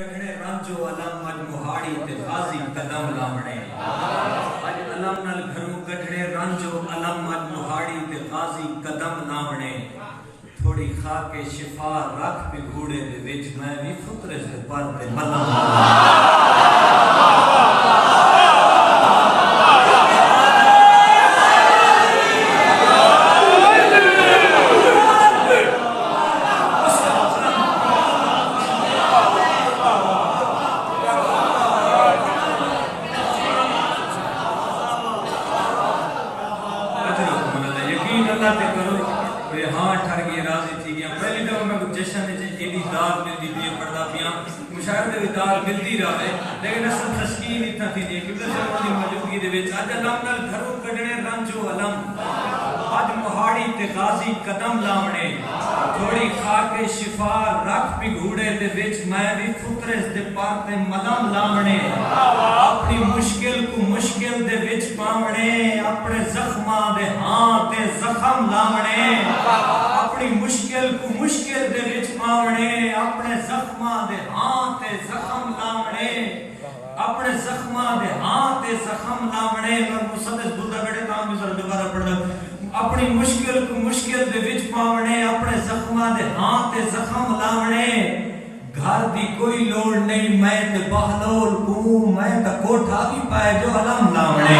کٹھنے رانجو علم مج مہاڑی تے غازی قدم لامنے اج علم نال گھروں کٹھنے رانجو علم مج مہاڑی تے غازی قدم لامنے تھوڑی کھا کے شفا رکھ پہ گھوڑے دے وچ میں بھی فطرے سے پر تے ملم اللہ تے کرو کہ ہاں ٹھر گئے راضی تھی گیا پہلی دفعہ میں کچھ جشن نے ایڈی داد ملتی دی پڑھدا پیاں مشاہدے بھی داد ملتی رہے لیکن اصل تشکیل اتنا تھی دی کہ بلد دی موجودگی دے وچ اج علم نال گھروں کڈنے رنجو علم اج مہاڑی تے غازی قدم لاونے تھوڑی کھا کے شفا رکھ پی گھوڑے دے وچ میں بھی فطرے دے پر تے ملم لاونے اپنی مشکل کو مشکل دے وچ پاونے اپنے زخماں دے ہاں تے زخم لاونے اپنی مشکل کو مشکل دے وچ پاونے اپنے زخماں دے ہاں تے زخم لاونے اپنے زخماں دے ہاں تے زخم لاونے اور مسدس بلدہ بیٹے کام بھی سر دوبارہ پڑھ دو اپنی مشکل کو مشکل دے وچ پاونے اپنے زخماں دے ہاں تے زخم لاونے گھر دی کوئی لوڑ نہیں میں تے بہلول کو میں تے کوٹھا بھی پائے جو علم لاونے